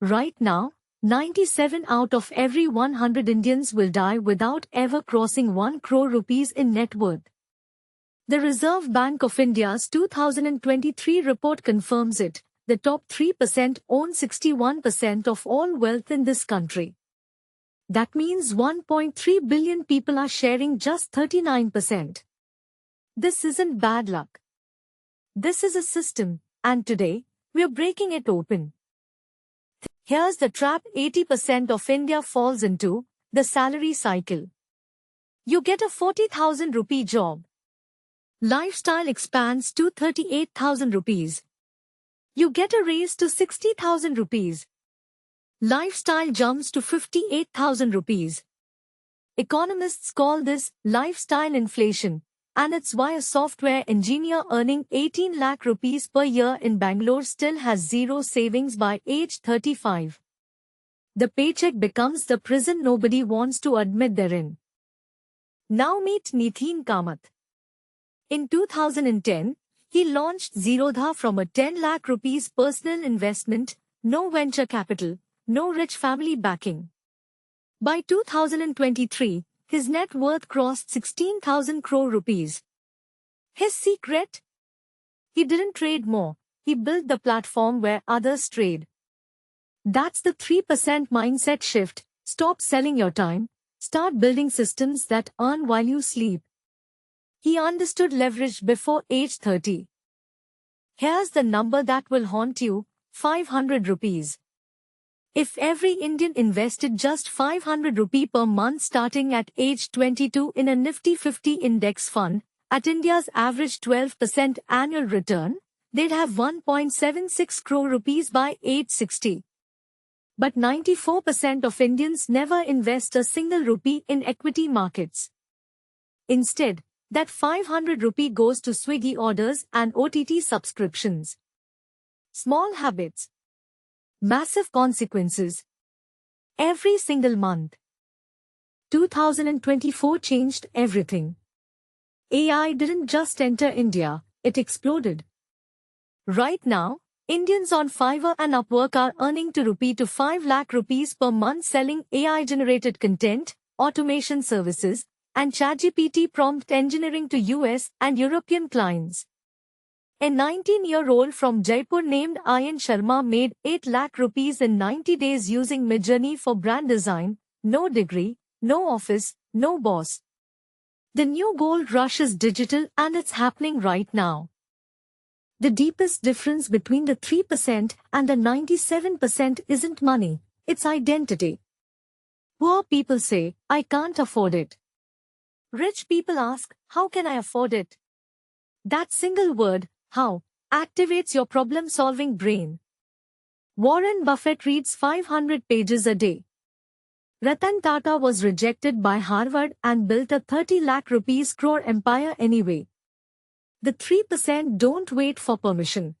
Right now, 97 out of every 100 Indians will die without ever crossing 1 crore rupees in net worth. The Reserve Bank of India's 2023 report confirms it. The top 3% own 61% of all wealth in this country. That means 1.3 billion people are sharing just 39%. This isn't bad luck. This is a system, and today, we're breaking it open. Here's the trap 80% of India falls into, the salary cycle. You get a 40,000 rupee job. Lifestyle expands to 38,000 rupees. You get a raise to 60,000 rupees. Lifestyle jumps to 58,000 rupees. Economists call this lifestyle inflation, and it's why a software engineer earning 18 lakh rupees per year in Bangalore still has zero savings by age 35. The paycheck becomes the prison nobody wants to admit they're in. Now meet Nitin Kamath. In 2010, he launched Zerodha from a 10 lakh rupees personal investment, no venture capital, no rich family backing. By 2023, his net worth crossed 16,000 crore rupees. His secret? He didn't trade more, he built the platform where others trade. That's the 3% mindset shift. Stop selling your time, start building systems that earn while you sleep. He understood leverage before age 30. Here's the number that will haunt you, 500 rupees. If every Indian invested just 500 rupee per month starting at age 22 in a Nifty 50 index fund, at India's average 12% annual return, they'd have 1.76 crore rupees by age 60. But 94% of Indians never invest a single rupee in equity markets. Instead, that 500 rupee goes to Swiggy orders and OTT subscriptions. Small habits. Massive consequences. Every single month. 2024 changed everything. AI didn't just enter India, it exploded. Right now, Indians on Fiverr and Upwork are earning to 5 lakh rupees per month selling AI-generated content, automation services, and ChatGPT prompt engineering to US and European clients. A 19-year-old from Jaipur named Ayan Sharma made 8 lakh rupees in 90 days using Midjourney for brand design. No degree, no office, no boss. The new gold rush is digital and it's happening right now. The deepest difference between the 3% and the 97% isn't money, it's identity. Poor people say, I can't afford it. Rich people ask, how can I afford it? That single word, how, activates your problem-solving brain. Warren Buffett reads 500 pages a day. Ratan Tata was rejected by Harvard and built a 30 lakh rupees crore empire anyway. The 3% don't wait for permission.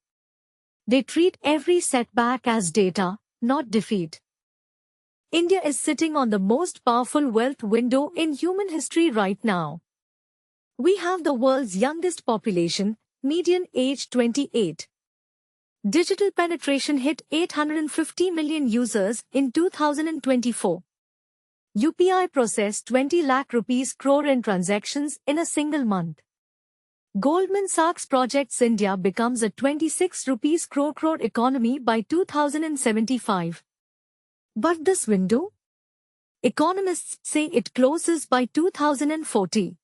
They treat every setback as data, not defeat. India is sitting on the most powerful wealth window in human history right now. We have the world's youngest population, median age 28. Digital penetration hit 850 million users in 2024. UPI processed 20 lakh rupees crore in transactions in a single month. Goldman Sachs projects India becomes a 26 rupees crore economy by 2075. But this window? Economists say it closes by 2040.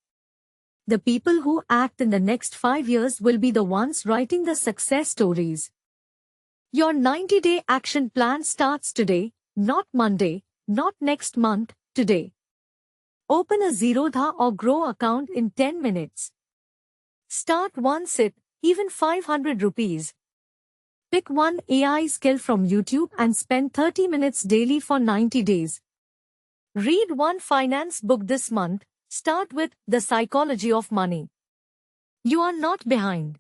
The people who act in the next 5 years will be the ones writing the success stories. Your 90-day action plan starts today, not Monday, not next month, today. Open a Zerodha or Grow account in 10 minutes. Start one sip, even 500 rupees. Pick one AI skill from YouTube and spend 30 minutes daily for 90 days. Read one finance book this month. Start with The Psychology of Money. You are not behind.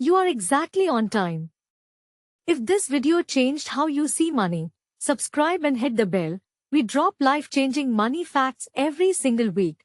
You are exactly on time. If this video changed how you see money, subscribe and hit the bell. We drop life-changing money facts every single week.